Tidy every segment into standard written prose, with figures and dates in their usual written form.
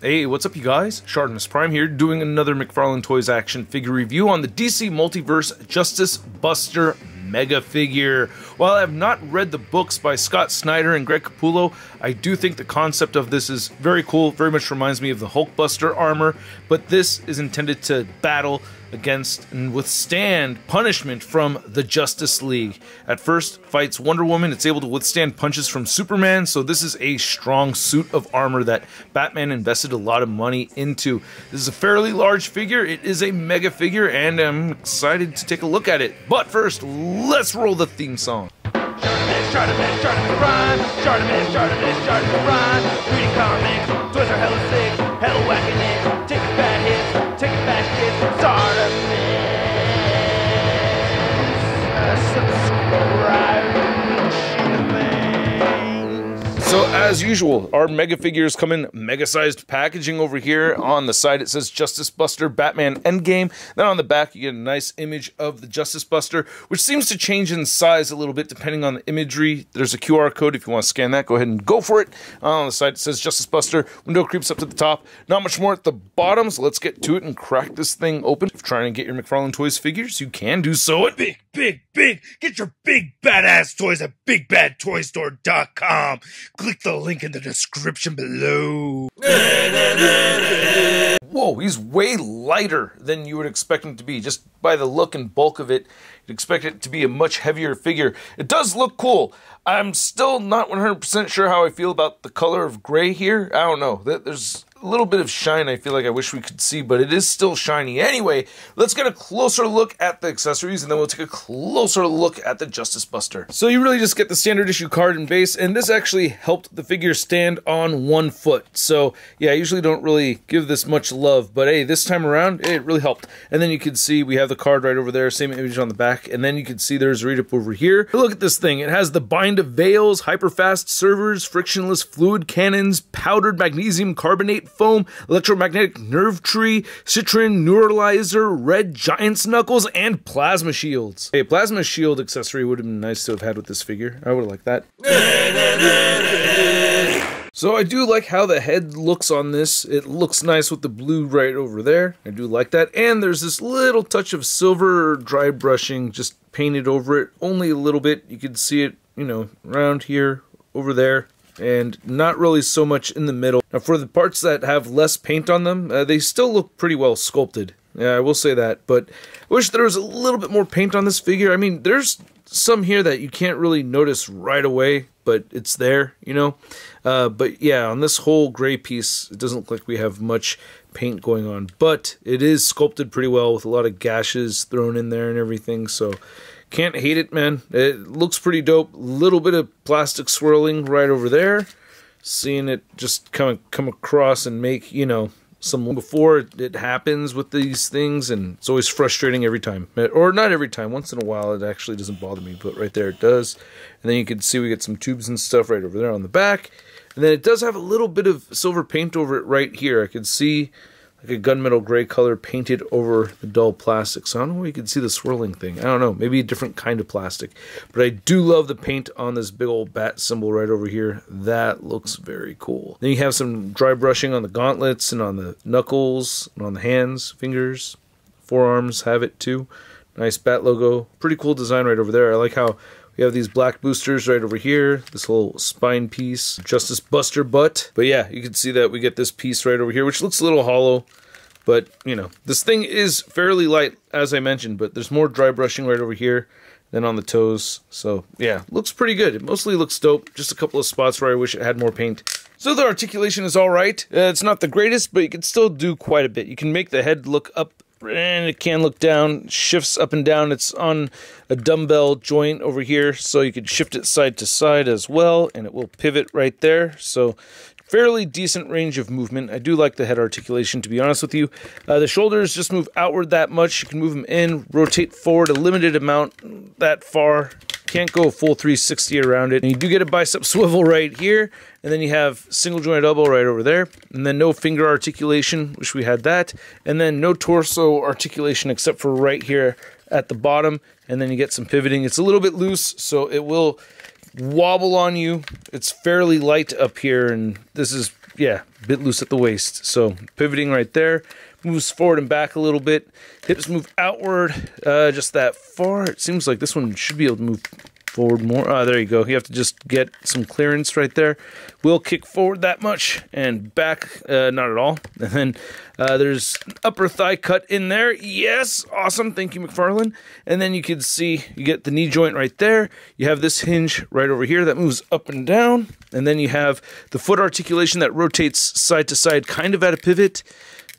Hey, what's up you guys? ShartimusPrime here, doing another McFarlane Toys action figure review on the DC Multiverse Justice Buster Mega Figure. While I have not read the books by Scott Snyder and Greg Capullo, I do think the concept of this is very cool, very much reminds me of the Hulkbuster armor, but this is intended to battle against and withstand punishment from the Justice League. At first, fights Wonder Woman. It's able to withstand punches from Superman, so this is a strong suit of armor that Batman invested a lot of money into. This is a fairly large figure. It is a mega figure, and I'm excited to take a look at it. But first, let's roll the theme song. ShartimusPrime. Reading comics, toys are hella sick, hella whacking it, taking bad hits, taking bad shit. So as usual, our mega figures come in mega-sized packaging over here. On the side it says Justice Buster Batman Endgame. Then on the back you get a nice image of the Justice Buster, which seems to change in size a little bit depending on the imagery. There's a QR code if you want to scan that. Go ahead and go for it. On the side it says Justice Buster. Window creeps up to the top. Not much more at the bottom, so let's get to it and crack this thing open. If you're trying to get your McFarlane Toys figures, you can do so at Big! Get your big badass toys at BigBadToyStore.com. Click the link in the description below. Whoa, he's way lighter than you would expect him to be. Just by the look and bulk of it, you'd expect it to be a much heavier figure. It does look cool. I'm still not 100% sure how I feel about the color of gray here. I don't know. There's a little bit of shine I feel like I wish we could see, but it is still shiny. Anyway, let's get a closer look at the accessories, and then we'll take a closer look at the Justice Buster. So you really just get the standard issue card and base, and this actually helped the figure stand on one foot. So yeah, I usually don't really give this much love, but hey, this time around, it really helped. And then you can see we have the card right over there, same image on the back, and then you can see there's a read-up over here. Look at this thing. It has the bind of veils, hyper-fast servers, frictionless fluid cannons, powdered magnesium carbonate foam, electromagnetic nerve tree, citron neuralizer, red giant's knuckles, and plasma shields. A plasma shield accessory would have been nice to have had with this figure. I would have liked that. So I do like how the head looks on this. It looks nice with the blue right over there. I do like that. And there's this little touch of silver dry brushing just painted over it. Only a little bit. You can see it, you know, around here, over there, and not really so much in the middle. Now for the parts that have less paint on them, they still look pretty well sculpted. Yeah, I will say that, but I wish there was a little bit more paint on this figure. I mean, there's some here that you can't really notice right away, but it's there, you know? But yeah, on this whole gray piece, it doesn't look like we have much paint going on, but it is sculpted pretty well with a lot of gashes thrown in there and everything, so can't hate it, man. It looks pretty dope. Little bit of plastic swirling right over there. Seeing it just come across and make, you know, some before it happens with these things, and it's always frustrating every time. Or not every time. Once in a while it actually doesn't bother me, but right there it does. And then you can see we get some tubes and stuff right over there on the back. And then it does have a little bit of silver paint over it right here. I can see like a gunmetal gray color painted over the dull plastic. So I don't know where you can see the swirling thing. I don't know. Maybe a different kind of plastic. But I do love the paint on this big old bat symbol right over here. That looks very cool. Then you have some dry brushing on the gauntlets and on the knuckles and on the hands, fingers, forearms have it too. Nice bat logo. Pretty cool design right over there. I like how we have these black boosters right over here, this little spine piece, Justice Buster butt. But yeah, you can see that we get this piece right over here, which looks a little hollow. But, you know, this thing is fairly light, as I mentioned, but there's more dry brushing right over here than on the toes. So, yeah, looks pretty good. It mostly looks dope. Just a couple of spots where I wish it had more paint. So the articulation is alright. It's not the greatest, but you can still do quite a bit. You can make the head look up, and it can look down, shifts up and down. It's on a dumbbell joint over here, so you could shift it side to side as well, and it will pivot right there. So fairly decent range of movement. I do like the head articulation, to be honest with you. The shoulders just move outward that much. You can move them in, rotate forward a limited amount that far. Can't go a full 360 around it. And you do get a bicep swivel right here, and then you have single joint elbow right over there, and then no finger articulation, wish we had that, and then no torso articulation except for right here at the bottom, and then you get some pivoting. It's a little bit loose, so it will wobble on you. It's fairly light up here, and this is yeah, a bit loose at the waist. So pivoting right there, moves forward and back a little bit. Hips move outward, just that far. It seems like this one should be able to move forward more. There you go. You have to just get some clearance right there. Will kick forward that much and back, not at all. And then there's upper thigh cut in there. Yes, awesome. Thank you, McFarlane. And then you can see you get the knee joint right there. You have this hinge right over here that moves up and down. And then you have the foot articulation that rotates side to side, kind of at a pivot.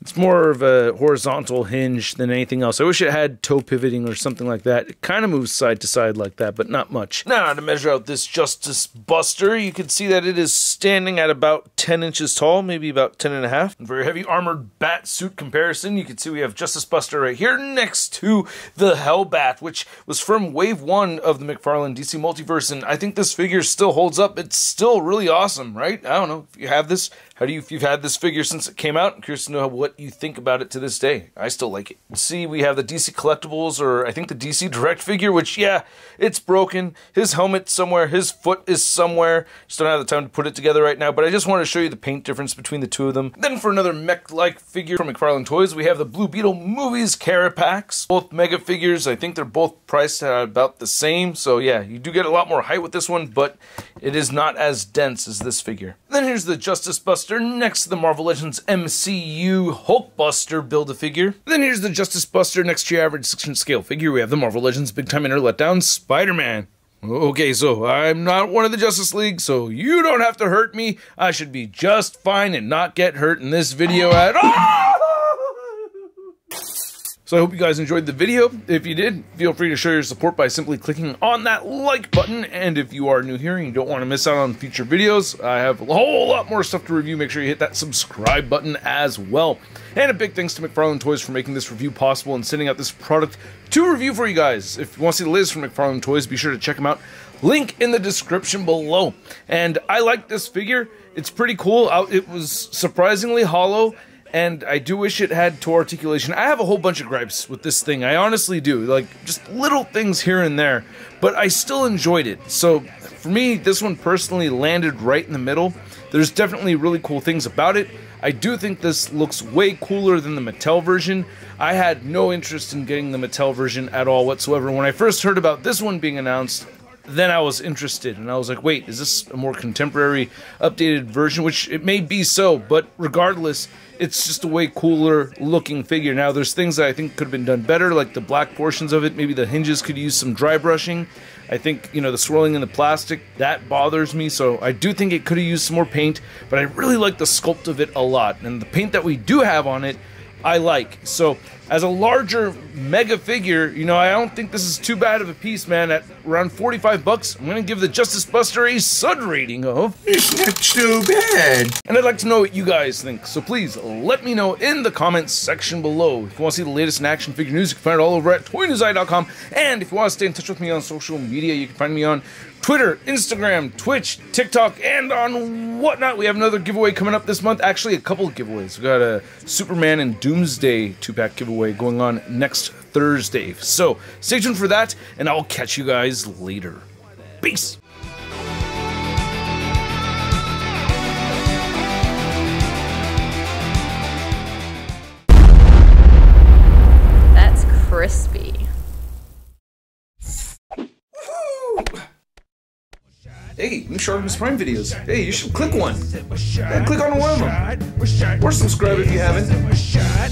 It's more of a horizontal hinge than anything else. I wish it had toe pivoting or something like that. It kind of moves side to side like that, but not much. Now, to measure out this Justice Buster, you can see that it is standing at about 10 inches tall, maybe about 10 and a half. Very heavy armored bat suit comparison. You can see we have Justice Buster right here next to the Hellbat, which was from Wave 1 of the McFarlane DC Multiverse, and I think this figure still holds up. It's still really awesome, right? I don't know. If you have this, if you've had this figure since it came out, I'm curious to know what you think about it to this day. I still like it. See, we have the DC Collectibles, or I think the DC Direct figure, which, yeah, it's broken. His helmet's somewhere. His foot is somewhere. Just don't have the time to put it together right now, but I just want to show you the paint difference between the two of them. Then for another mech-like figure from McFarlane Toys, we have the Blue Beetle Movies Carapax. Both mega figures. I think they're both priced at about the same, so yeah, you do get a lot more height with this one, but it is not as dense as this figure. Then here's the Justice Buster next to the Marvel Legends MCU Hulkbuster Build-A-Figure. Then here's the Justice Buster next to your average 6-inch scale figure. We have the Marvel Legends Big Time Inner Letdown Spider-Man. Okay, so I'm not one of the Justice League, so you don't have to hurt me. I should be just fine and not get hurt in this video at all. So I hope you guys enjoyed the video. If you did, feel free to show your support by simply clicking on that like button. And if you are new here and you don't want to miss out on future videos, I have a whole lot more stuff to review. Make sure you hit that subscribe button as well. And a big thanks to McFarlane Toys for making this review possible and sending out this product to review for you guys. If you want to see the latest from McFarlane Toys, be sure to check them out. Link in the description below. And I like this figure. It's pretty cool. It was surprisingly hollow. And I do wish it had toe articulation. I have a whole bunch of gripes with this thing. I honestly do. Like, just little things here and there. But I still enjoyed it. So, for me, this one personally landed right in the middle. There's definitely really cool things about it. I do think this looks way cooler than the Mattel version. I had no interest in getting the Mattel version at all whatsoever. When I first heard about this one being announced, then I was interested, and I was like, wait, is this a more contemporary, updated version? Which it may be so, but regardless, it's just a way cooler looking figure. Now, there's things that I think could have been done better, like the black portions of it. Maybe the hinges could use some dry brushing. I think, you know, the swirling in the plastic, that bothers me, so I do think it could have used some more paint, but I really like the sculpt of it a lot, and the paint that we do have on it, I like. So, as a larger mega figure, you know, I don't think this is too bad of a piece, man. At around 45 bucks, I'm gonna give the Justice Buster a Sud rating of it's not too bad. And I'd like to know what you guys think, so please let me know in the comments section below. If you want to see the latest in action figure news, you can find it all over at toynewseye.com. And if you want to stay in touch with me on social media, you can find me on Twitter, Instagram, Twitch, TikTok, and on whatnot. We have another giveaway coming up this month. Actually, a couple of giveaways. We got a Superman and Doomsday 2-pack giveaway going on next Thursday. So stay tuned for that, and I'll catch you guys later. Peace. That's crispy. Hey, new ShartimusPrime videos. Hey, you should click one. Yeah, click on one of them. Or subscribe if you haven't. We're shot.